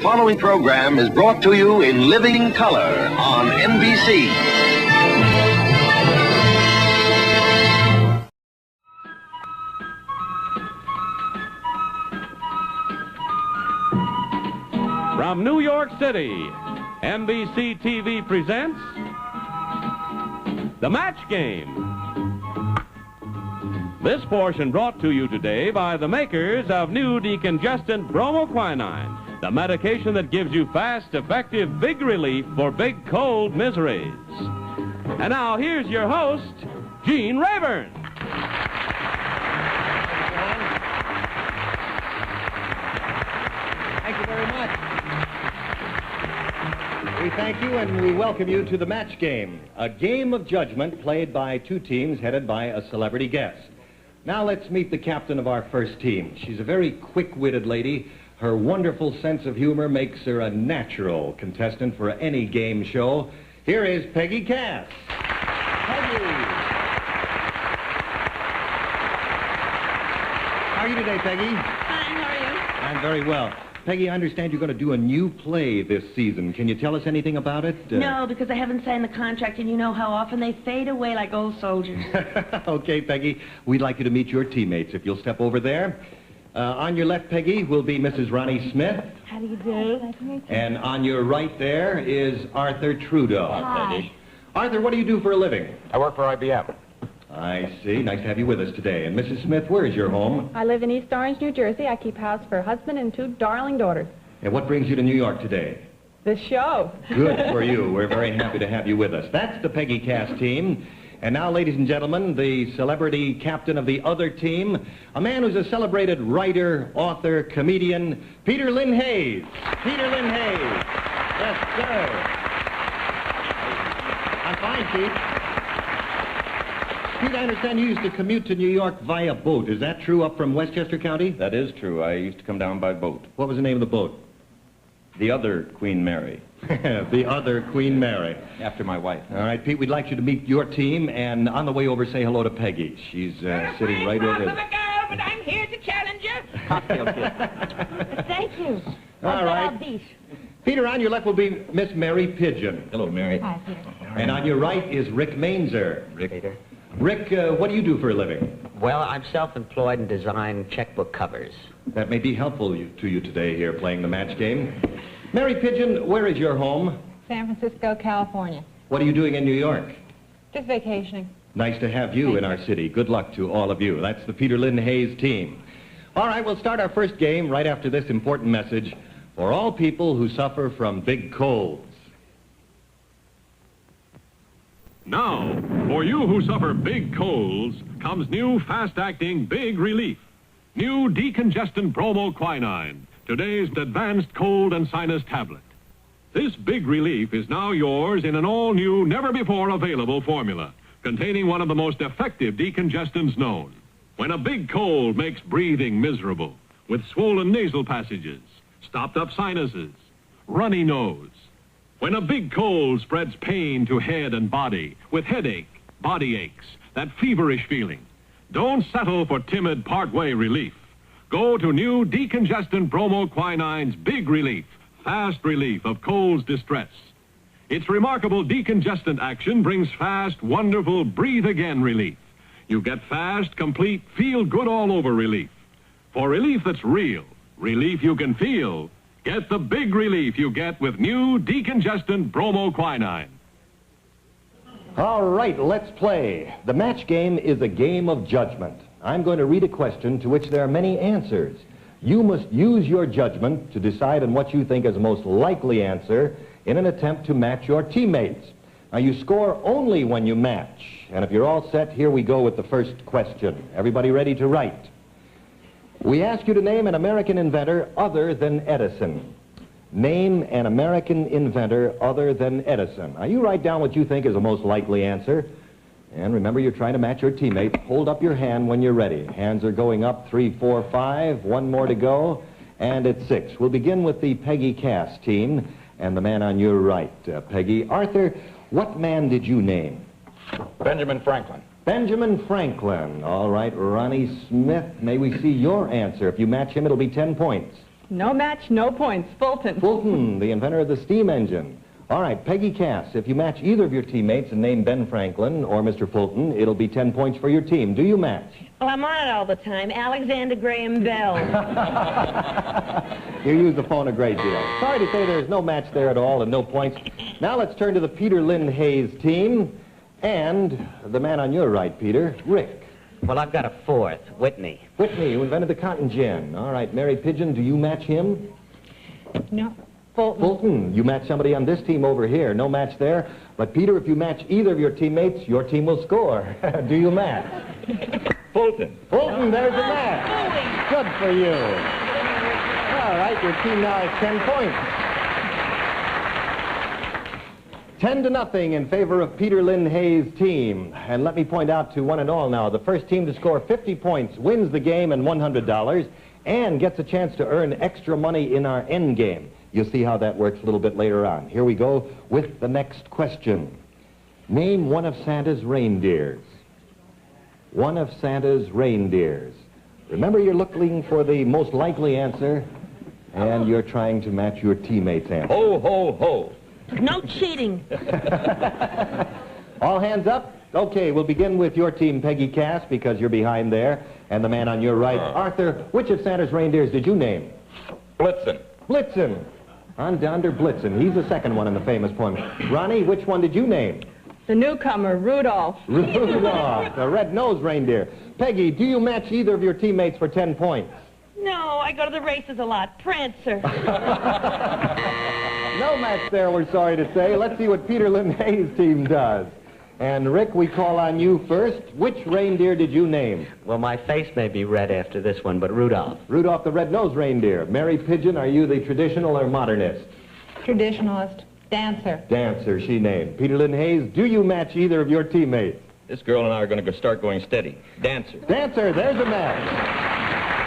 following program is brought to you in living color on NBC. From New York City, NBC TV presents The Match Game. This portion brought to you today by the makers of new decongestant bromoquinine, the medication that gives you fast, effective, big relief for big cold miseries. And now here's your host, Gene Rayburn. Thank you very much. We thank you and we welcome you to the Match Game, a game of judgment played by two teams headed by a celebrity guest. Now let's meet the captain of our first team. She's a very quick-witted lady. Her wonderful sense of humor makes her a natural contestant for any game show. Here is Peggy Cass. Peggy. How are you today, Peggy? Fine, how are you? I'm very well. Peggy, I understand you're going to do a new play this season. Can you tell us anything about it? No, because I haven't signed the contract, and you know how often they fade away like old soldiers. Okay, Peggy. We'd like you to meet your teammates, if you'll step over there. On your left, Peggy, will be Mrs. Ronni Smith. How do you do? Nice to meet you. And on your right there is Arthur Trudeau. Hi. Arthur, what do you do for a living? I work for IBM. I see. Nice to have you with us today. And Mrs. Smith, where is your home? I live in East Orange, New Jersey. I keep house for a husband and two darling daughters. And what brings you to New York today? The show. Good for you. We're very happy to have you with us. That's the Peggy Cass team. And now, ladies and gentlemen, the celebrity captain of the other team, a man who's a celebrated writer, author, comedian, Peter Lynn Hayes. Peter Lynn Hayes. Yes, sir. I'm fine, Chief. Pete, I understand you used to commute to New York via boat. Is that true, up from Westchester County? That is true. I used to come down by boat. What was the name of the boat? The other Queen Mary. The other Queen Mary. After my wife. All right, Pete, we'd like you to meet your team, and on the way over, say hello to Peggy. She's sitting right over there. girl, but I'm here to challenge you. Cocktail kiss. Thank you. All right. Peter, on your left will be Miss Mary Pidgeon. Hello, Mary. Hi, Peter. And on your right is Rick Mainzer. Rick. Rick, what do you do for a living? Well, I'm self-employed and design checkbook covers. That may be helpful to you today here playing the match game. Mary Pidgeon, where is your home? San Francisco, California. What are you doing in New York? Just vacationing. Nice to have you in our city. Good luck to all of you. That's the Peter Lynn Hayes team. All right, we'll start our first game right after this important message for all people who suffer from big colds. Now, for you who suffer big colds, comes new fast-acting Big Relief. New decongestant bromoquinine, today's advanced cold and sinus tablet. This Big Relief is now yours in an all-new, never-before-available formula, containing one of the most effective decongestants known. When a big cold makes breathing miserable, with swollen nasal passages, stopped-up sinuses, runny nose. When a big cold spreads pain to head and body, with headache, body aches, that feverish feeling, don't settle for timid part-way relief. Go to new decongestant bromoquinine's Big Relief, fast relief of cold's distress. Its remarkable decongestant action brings fast, wonderful, breathe-again relief. You get fast, complete, feel-good-all-over relief. For relief that's real, relief you can feel, get the big relief you get with new decongestant bromoquinine. All right, let's play. The match game is a game of judgment. I'm going to read a question to which there are many answers. You must use your judgment to decide on what you think is the most likely answer in an attempt to match your teammates. Now, you score only when you match. And if you're all set, here we go with the first question. Everybody ready to write? We ask you to name an American inventor other than Edison. Name an American inventor other than Edison. Now, you write down what you think is the most likely answer. And remember, you're trying to match your teammate. Hold up your hand when you're ready. Hands are going up, 3, 4, 5. One more to go, and it's 6. We'll begin with the Peggy Cass team and the man on your right, Peggy. Arthur, what man did you name? Benjamin Franklin. Benjamin Franklin. All right, Ronni Smith, may we see your answer. If you match him, it'll be 10 points. No match, no points. Fulton. Fulton, the inventor of the steam engine. All right, Peggy Cass, if you match either of your teammates and name Ben Franklin or Mr. Fulton, it'll be 10 points for your team. Do you match? Well, I'm on it all the time. Alexander Graham Bell. You use the phone a great deal. Sorry to say there's no match there at all and no points. Now let's turn to the Peter Lynn Hayes team and the man on your right, Peter, Rick. Well, I've got a fourth, Whitney. Whitney, who invented the cotton gin. All right, Mary Pidgeon, do you match him? No. Fulton. Fulton, you match somebody on this team over here. No match there. But, Peter, if you match either of your teammates, your team will score. Do you match? Fulton. Fulton, there's a match. Good for you. All right, your team now has 10 points. 10-0 in favor of Peter Lynn Hayes' team. And let me point out to one and all now, the first team to score 50 points wins the game and $100 and gets a chance to earn extra money in our end game. You'll see how that works a little bit later on. Here we go with the next question. Name one of Santa's reindeers. One of Santa's reindeers. Remember, you're looking for the most likely answer, and you're trying to match your teammate's answer. Ho, ho, ho. No cheating. All hands up? Okay, we'll begin with your team, Peggy Cass, because you're behind there, and the man on your right. Arthur, which of Santa's reindeers did you name? Blitzen. Blitzen. On down to Blitzen. He's the second one in the famous poem. Ronnie, which one did you name? The newcomer, Rudolph. Rudolph, the red-nosed reindeer. Peggy, do you match either of your teammates for 10 points? No, I go to the races a lot. Prancer. No match there, we're sorry to say. Let's see what Peter Lynn Hayes' team does. And, Rick, we call on you first. Which reindeer did you name? Well, my face may be red after this one, but Rudolph. Rudolph the red-nosed reindeer. Mary Pidgeon, are you the traditional or modernist? Traditionalist. Dancer. Dancer, she named. Peter Lynn Hayes, do you match either of your teammates? This girl and I are going to start going steady. Dancer. Dancer, there's a match.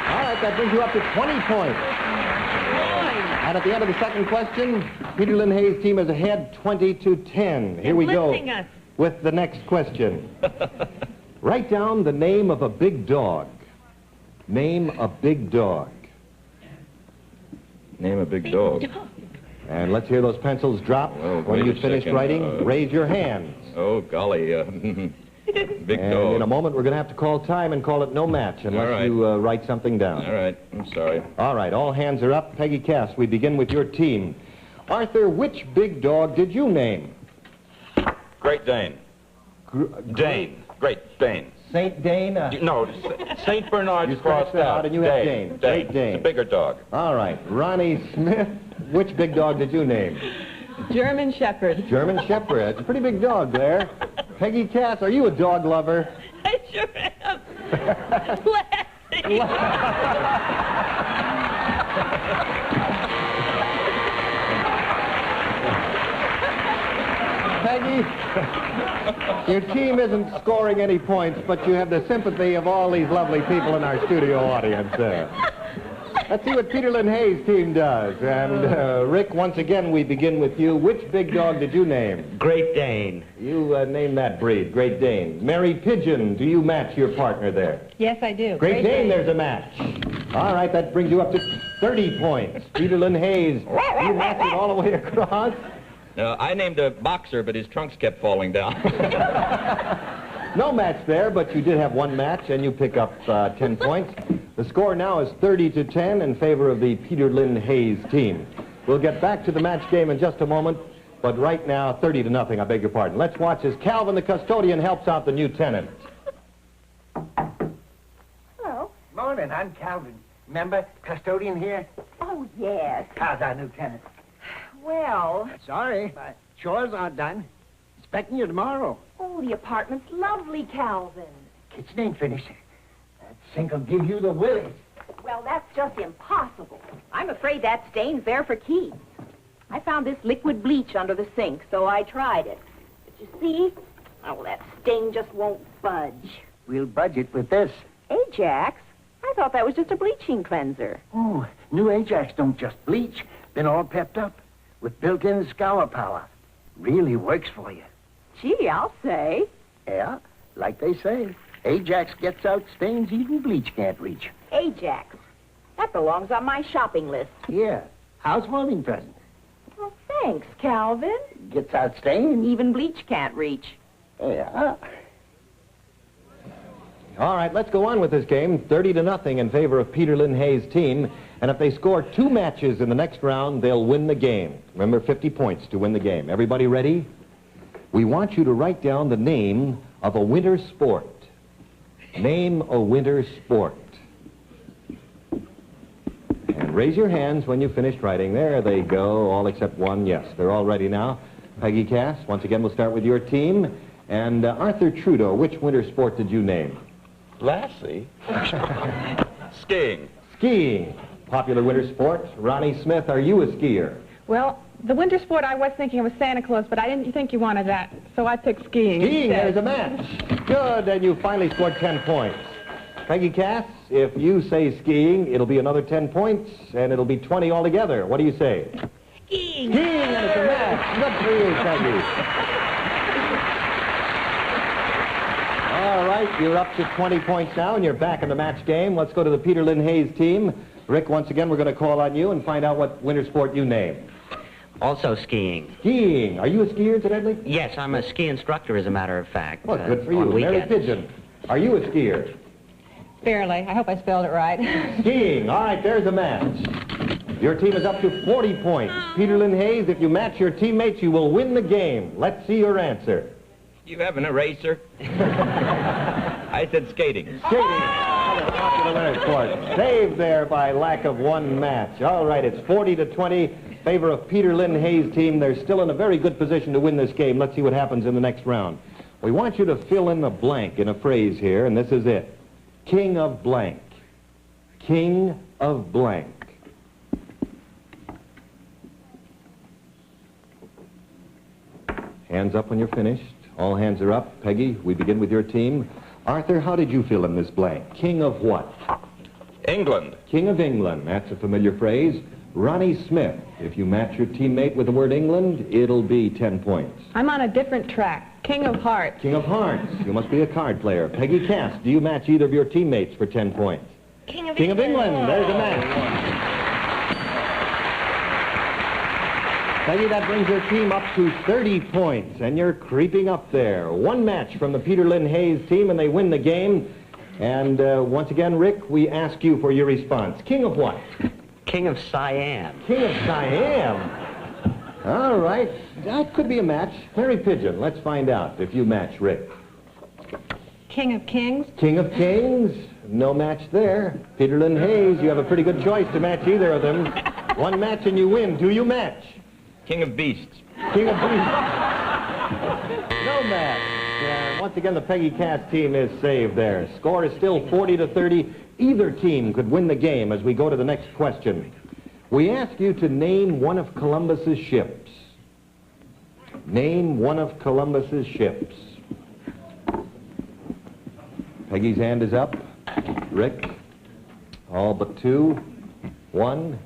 All right, that brings you up to 20 points. And at the end of the second question, Peter Lynn Hayes' team is ahead 20-10. Here we go Us. with the next question. Write down the name of a big dog. Name a big dog. Name a big dog. And let's hear those pencils drop. Well, when wait you've a finished second. writing, raise your hands. Oh, golly. Big And dog. in a moment, we're going to have to call time and call it no match unless All right. you write something down. All right. I'm sorry. All right, all hands are up. Peggy Cass, we begin with your team. Arthur, which big dog did you name? Great Dane. Dane. Great Dane. Saint Dane? No, St. Bernard's You scratched crossed that out. out and you had Dane. Great Dane. It's a bigger dog. All right, Ronnie Smith, which big dog did you name? German Shepherd. German Shepherd. That's a pretty big dog there. Peggy Cass, are you a dog lover? I sure am. Lassie. Peggy, your team isn't scoring any points, but you have the sympathy of all these lovely people in our studio audience there. Let's see what Peter Lynn Hayes' team does. And, Rick, once again, we begin with you. Which big dog did you name? Great Dane. You named that breed, Great Dane. Mary Pidgeon, do you match your partner there? Yes, I do. Great Dane, there's a match. All right, that brings you up to 30 points. Peter Lynn Hayes, you match it all the way across? I named a boxer, but his trunks kept falling down. No match there, but you did have one match, and you pick up 10 points. The score now is 30-10 in favor of the Peter Lynn Hayes team. We'll get back to the match game in just a moment, but right now, 30-0, I beg your pardon. Let's watch as Calvin, the custodian, helps out the new tenant. Hello. Morning, I'm Calvin. Remember, custodian here? Oh, yes. How's our new tenant? Well, Sorry, my chores aren't done. Expecting you tomorrow. oh, the apartment's lovely, Calvin. Kitchen ain't finished. That sink will give you the willies. Well, that's just impossible. I'm afraid that stain's there for keeps. I found this liquid bleach under the sink, so I tried it. But you see, oh, that stain just won't budge. We'll budge it with this. Ajax? I thought that was just a bleaching cleanser. Oh, new Ajax don't just bleach. Been all pepped up with built-in scour power. Really works for you. Gee, I'll say. Yeah, like they say, Ajax gets out stains even bleach can't reach. Ajax. That belongs on my shopping list. Here, housewarming present. Well, thanks, Calvin. Gets out stain. Even bleach can't reach. Yeah. All right, let's go on with this game. 30-0 in favor of Peter Lynn Hayes' team. And if they score 2 matches in the next round, they'll win the game. Remember, 50 points to win the game. Everybody ready? We want you to write down the name of a winter sport. Name a winter sport. And raise your hands when you've finished writing. There they go, all except one. Yes, they're all ready now. Peggy Cass, once again, we'll start with your team. And Arthur Trudeau, which winter sport did you name? Lassie? Skiing. Skiing. Popular winter sport. Ronni Smith, are you a skier? Well, the winter sport I was thinking of was Santa Claus, but I didn't think you wanted that, so I picked skiing. Skiing, instead. there's a match. Good, and you finally scored 10 points. Peggy Cass, if you say skiing, it'll be another 10 points, and it'll be 20 altogether. What do you say? Skiing. Skiing, and it's a match. Good for you, Peggy. All right, you're up to 20 points now, and you're back in the match game. Let's go to the Peter Lynn Hayes team. Rick, once again, we're going to call on you and find out what winter sport you name. Also skiing. Skiing. Are you a skier, incidentally? Yes, I'm a ski instructor, as a matter of fact. Well, good for you. on Mary weekends. Pidgeon, are you a skier? Barely. I hope I spelled it right. Skiing. All right, there's a match. Your team is up to 40 points. Peter Lynn Hayes, if you match your teammates, you will win the game. Let's see your answer. You have an eraser? I said skating. Skating. Another popular winter sport. Saved there by lack of one match. All right, it's 40-20 in favor of Peter Lynn Hayes' team. They're still in a very good position to win this game. Let's see what happens in the next round. We want you to fill in the blank in a phrase here, and this is it. King of blank. King of blank. Hands up when you're finished. All hands are up. Peggy, we begin with your team. Arthur, how did you fill in this blank? King of what? England. King of England. That's a familiar phrase. Ronni Smith, if you match your teammate with the word England, it'll be 10 points. I'm on a different track. King of Hearts. King of Hearts. You must be a card player. Peggy Cass, do you match either of your teammates for 10 points? King of King of England. There's a match. Peggy, that brings your team up to 30 points, and you're creeping up there. One match from the Peter Lynn Hayes team, and they win the game. And once again, Rick, we ask you for your response. King of what? King of Siam. King of Siam. All right. That could be a match. Mary Pidgeon, let's find out if you match Rick. King of Kings. King of Kings. No match there. Peter Lynn Hayes, you have a pretty good choice to match either of them. One match and you win. Do you match? King of Beasts. King of Beasts. No match. Once again, the Peggy Cass team is saved there. Score is still 40-30. Either team could win the game as we go to the next question. We ask you to name one of Columbus's ships. Name one of Columbus's ships. Peggy's hand is up. Rick, all but 2. 1.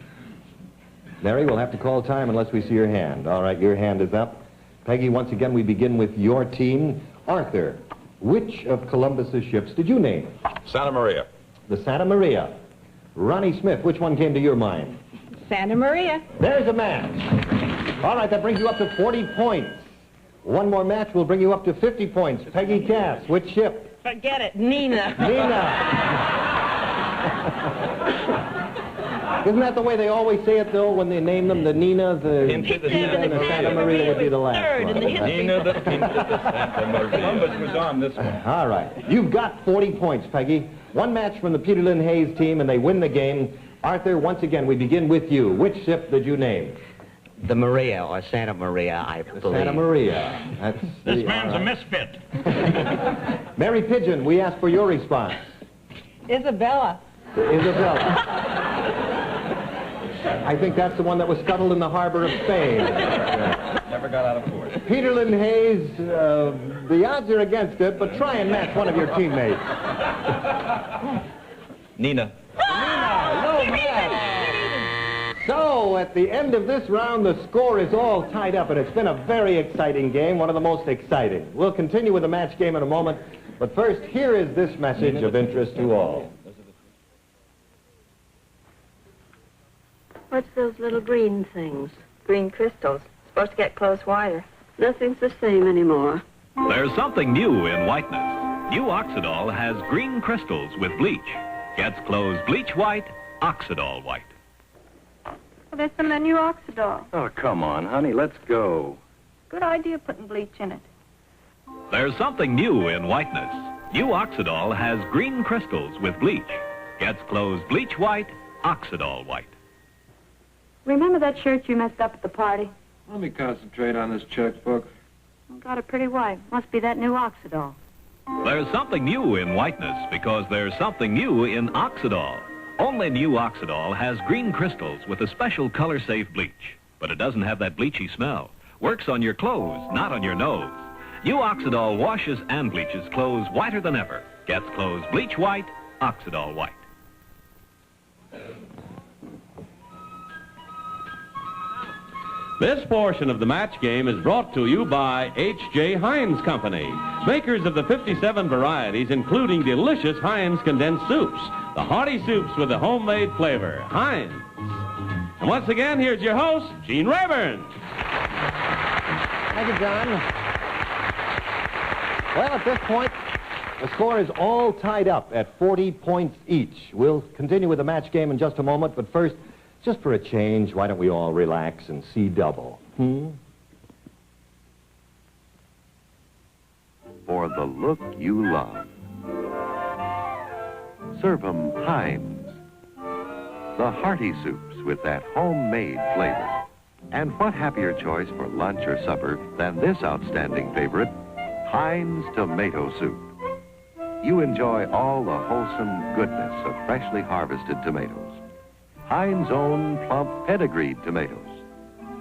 Mary, we'll have to call time unless we see your hand. All right, your hand is up. Peggy, once again, we begin with your team. Arthur, which of Columbus's ships did you name? Santa Maria. The Santa Maria. Ronni Smith, which one came to your mind? Santa Maria. There's a match. All right, that brings you up to 40 points. One more match will bring you up to 50 points. Peggy Cass, which ship? Forget it. Nina. Nina. Isn't that the way they always say it, though, when they name them? The Nina, the Into the Nina, and the Santa Maria would be the last Third one. in the history. Nina the Santa Maria. Columbus was on this one. All right. You've got 40 points, Peggy. One match from the Peter Lynn Hayes team, and they win the game. Arthur, once again, we begin with you. Which ship did you name? The Maria, or Santa Maria, I believe. Santa Maria. That's This man's a misfit. Mary Pidgeon, we ask for your response. Isabella. Isabella. I think that's the one that was scuttled in the harbor of Spain. Never got out of port. Peter Lynn Hayes, the odds are against it, but try and match one of your teammates. Nina. No match. So, at the end of this round, the score is all tied up, and it's been a very exciting game, one of the most exciting. We'll continue with the match game in a moment, but first, here is this message of interest to all. What's those little green things? Green crystals. Supposed to get clothes whiter. Nothing's the same anymore. There's something new in whiteness. New Oxidol has green crystals with bleach. Gets clothes bleach white, Oxidol white. Well, there's some of that new Oxidol. Oh, come on, honey, let's go. Good idea putting bleach in it. There's something new in whiteness. New Oxidol has green crystals with bleach. Gets clothes bleach white, Oxidol white. Remember that shirt you messed up at the party? Let me concentrate on this checkbook. Got a pretty wife. Must be that new Oxidol. There's something new in whiteness because there's something new in Oxidol. Only new Oxidol has green crystals with a special color-safe bleach. But it doesn't have that bleachy smell. Works on your clothes, not on your nose. New Oxidol washes and bleaches clothes whiter than ever. Gets clothes bleach white, Oxidol white. This portion of the match game is brought to you by H.J. Heinz Company, makers of the 57 varieties, including delicious Heinz condensed soups, the hearty soups with the homemade flavor, Heinz. And once again, here's your host, Gene Rayburn. Thank you, John. Well, at this point, the score is all tied up at 40 points each. We'll continue with the match game in just a moment, but first, just for a change, why don't we all relax and see double? For the look you love. Serve 'em Heinz. The hearty soups with that homemade flavor. And what happier choice for lunch or supper than this outstanding favorite, Heinz tomato soup. You enjoy all the wholesome goodness of freshly harvested tomatoes. Heinz' own plump pedigreed tomatoes,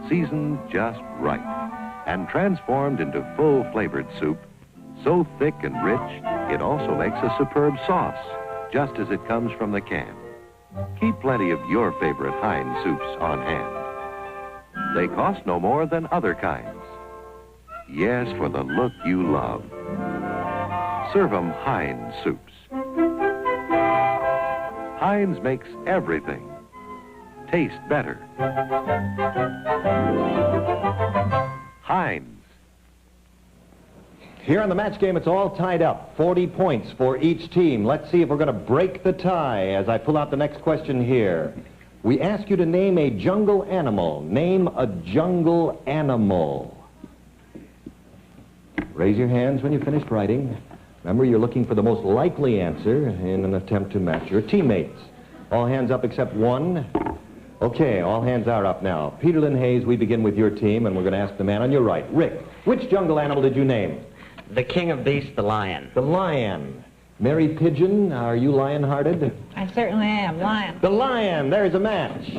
seasoned just right, and transformed into full-flavored soup, so thick and rich, it also makes a superb sauce, just as it comes from the can. Keep plenty of your favorite Heinz soups on hand. They cost no more than other kinds. Yes, for the look you love. Serve 'em Heinz soups. Heinz makes everything taste better. Heinz. Here on the match game, it's all tied up. 40 points for each team. Let's see if we're going to break the tie as I pull out the next question here. We ask you to name a jungle animal. Name a jungle animal. Raise your hands when you've finished writing. Remember, you're looking for the most likely answer in an attempt to match your teammates. All hands up except one. Okay, all hands are up now. Peterlin Hayes, we begin with your team, and we're going to ask the man on your right. Rick, which jungle animal did you name? The king of beasts, the lion. The lion. Mary Pidgeon, are you lion-hearted? I certainly am. Lion. The lion. There's a match.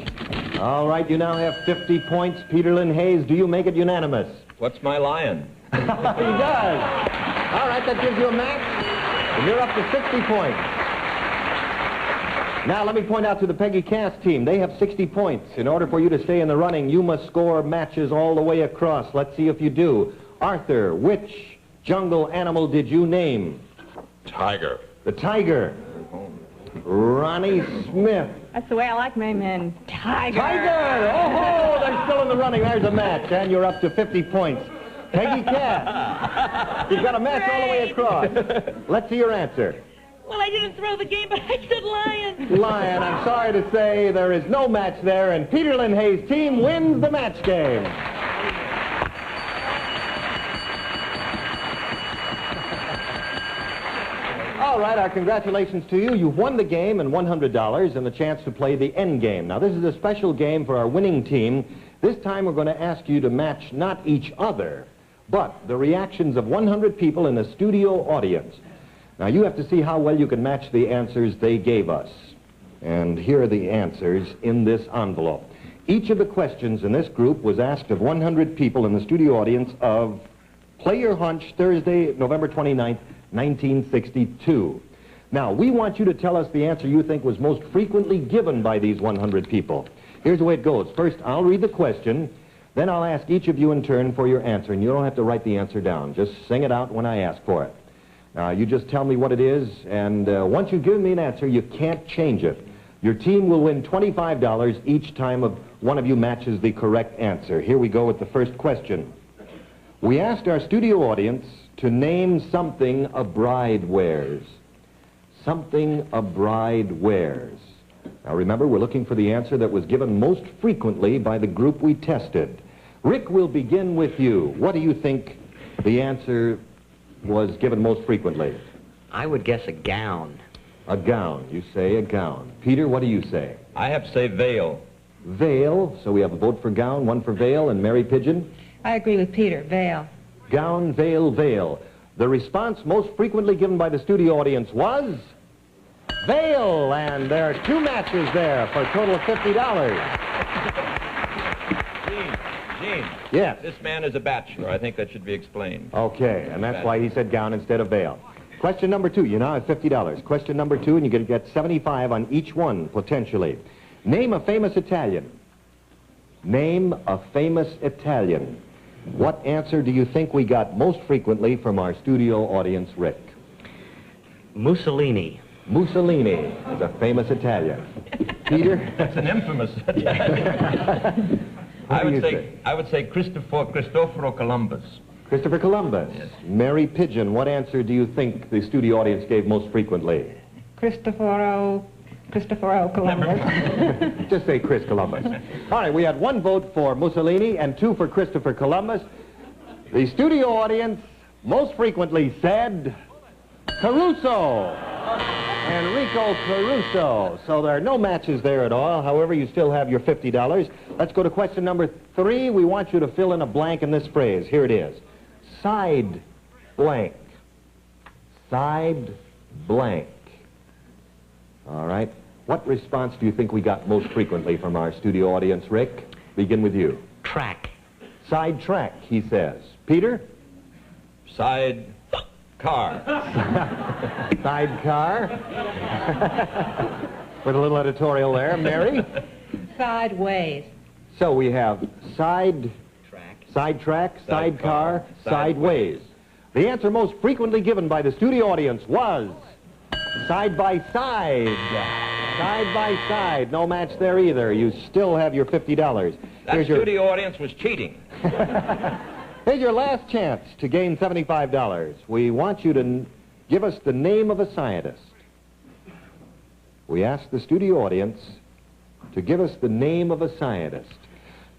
All right, you now have 50 points. Peterlin Hayes, do you make it unanimous? What's my lion? He does. All right, that gives you a match. And you're up to 60 points. Now, let me point out to the Peggy Cass team. They have 60 points. In order for you to stay in the running, you must score matches all the way across. Let's see if you do. Arthur, which jungle animal did you name? Tiger. The tiger. Ronnie Smith. That's the way I like my men. Tiger. Tiger! Oh, they're still in the running. There's a match, and you're up to 50 points. Peggy Cass. You've got a match all the way across. Let's see your answer. Well, I didn't throw the game, but I said lion. Lion, I'm sorry to say there is no match there, and Peterlin Hayes' team wins the match game. All right, our congratulations to you. You've won the game and $100 and the chance to play the end game. Now, this is a special game for our winning team. This time we're going to ask you to match not each other, but the reactions of 100 people in the studio audience. Now, you have to see how well you can match the answers they gave us. And here are the answers in this envelope. Each of the questions in this group was asked of 100 people in the studio audience of Play Your Hunch, Thursday, November 29th, 1962. Now, we want you to tell us the answer you think was most frequently given by these 100 people. Here's the way it goes. First, I'll read the question, then I'll ask each of you in turn for your answer, and you don't have to write the answer down. Just sing it out when I ask for it. You just tell me what it is, and once you've given me an answer, you can't change it. Your team will win $25 each time one of you matches the correct answer. Here we go with the first question. We asked our studio audience to name something a bride wears. Something a bride wears. Now remember, we're looking for the answer that was given most frequently by the group we tested. Rick, we'll begin with you. What do you think the answer was given most frequently? I would guess a gown. A gown. You say a gown. Peter, what do you say? I have to say veil. Veil. So we have a vote for gown, one for veil, and Mary Pidgeon? I agree with Peter. Veil. Gown, veil, veil. The response most frequently given by the studio audience was veil, and there are 2 matches there for a total of $50. Gene. Yes. This man is a bachelor. I think that should be explained. Okay, and that's why he said gown instead of veil. Question number 2. You now have $50. Question number 2, and you're going to get 75 on each one, potentially. Name a famous Italian. Name a famous Italian. What answer do you think we got most frequently from our studio audience, Rick? Mussolini. Mussolini is a famous Italian. Peter? That's an infamous Italian. I would say Cristoforo Columbus. Christopher Columbus. Yes. Mary Pidgeon, what answer do you think the studio audience gave most frequently? Cristoforo Columbus. Just say Chris Columbus. All right, we had 1 vote for Mussolini and 2 for Christopher Columbus. The studio audience most frequently said Caruso. Enrico Caruso. So there are no matches there at all. However, you still have your $50. Let's go to question number 3. We want you to fill in a blank in this phrase. Here it is. Side blank. Side blank. All right. What response do you think we got most frequently from our studio audience, Rick? Begin with you. Track. Side track, he says. Peter? Side car. Side car. With a little editorial there. Mary? Sideways. So we have side track, sidecar, sideways. The answer most frequently given by the studio audience was side by side. Side by side. No match there either. You still have your $50. That studio audience was cheating. Here's your last chance to gain $75. We want you to give us the name of a scientist. We asked the studio audience to give us the name of a scientist.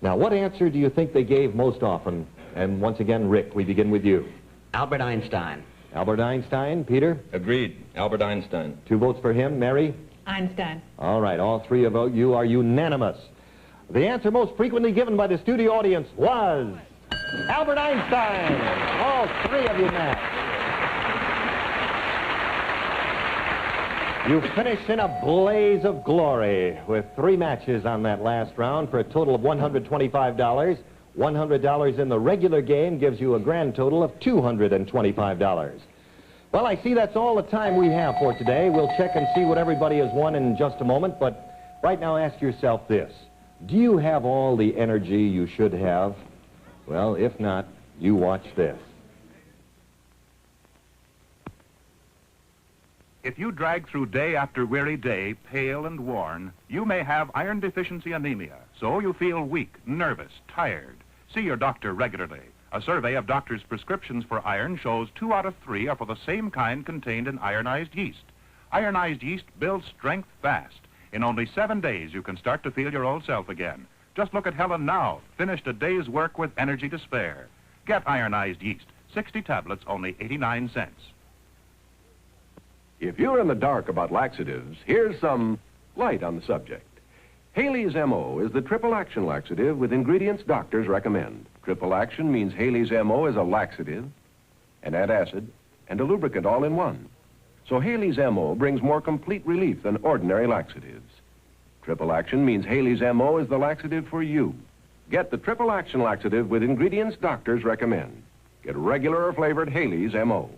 Now, what answer do you think they gave most often? And once again, Rick, we begin with you. Albert Einstein. Albert Einstein. Peter? Agreed. Albert Einstein. 2 votes for him. Mary? Einstein. All right, all 3 of you are unanimous. The answer most frequently given by the studio audience was Albert Einstein. All 3 of you matched. You finished in a blaze of glory with 3 matches on that last round for a total of $125. $100 in the regular game gives you a grand total of $225. Well, I see that's all the time we have for today. We'll check and see what everybody has won in just a moment, but right now ask yourself this. Do you have all the energy you should have? Well, if not, you watch this. If you drag through day after weary day, pale and worn, you may have iron deficiency anemia. So you feel weak, nervous, tired. See your doctor regularly. A survey of doctors' prescriptions for iron shows 2 out of 3 are for the same kind contained in ironized yeast. Ironized yeast builds strength fast. In only 7 days, you can start to feel your old self again. Just look at Helen now, finished a day's work with energy to spare. Get ironized yeast, 60 tablets, only 89 cents. If you're in the dark about laxatives, here's some light on the subject. Haley's MO is the triple action laxative with ingredients doctors recommend. Triple action means Haley's MO is a laxative, an antacid, and a lubricant all in one. So Haley's MO brings more complete relief than ordinary laxatives. Triple action means Haley's MO is the laxative for you. Get the triple action laxative with ingredients doctors recommend. Get regular or flavored Haley's MO.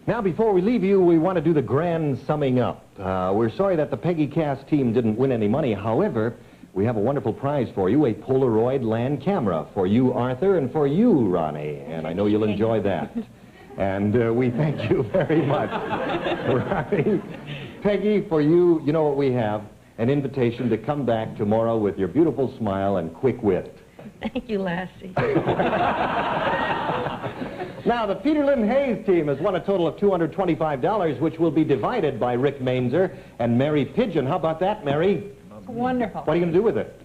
Now, before we leave you, we want to do the grand summing up. We're sorry that the Peggy Cass team didn't win any money. However, we have a wonderful prize for you, a Polaroid land camera for you, Arthur, and for you, Ronnie. And I know you'll enjoy that. And we thank you very much, Ronnie. Peggy, for you, you know what we have? An invitation to come back tomorrow with your beautiful smile and quick wit. Thank you, Lassie. Now, the Peter Lynn Hayes team has won a total of $225, which will be divided by Rick Mainzer and Mary Pidgeon. How about that, Mary? Wonderful. What are you going to do with it?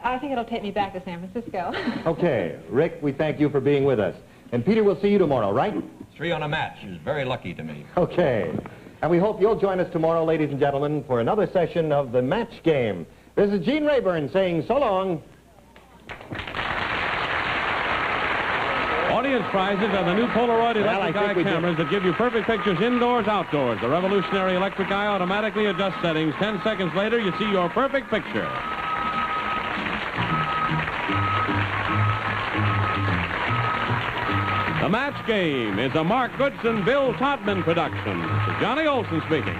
I think it'll take me back to San Francisco. Okay. Rick, we thank you for being with us. And Peter, we'll see you tomorrow, right? 3 on a match is very lucky to me. Okay. And we hope you'll join us tomorrow, ladies and gentlemen, for another session of the Match Game. This is Gene Rayburn saying so long. Audience prizes are the new Polaroid electric eye cameras that give you perfect pictures indoors, outdoors. The revolutionary electric eye automatically adjusts settings. 10 seconds later, you see your perfect picture. The Match Game is a Mark Goodson, Bill Todman production. This is Johnny Olson speaking.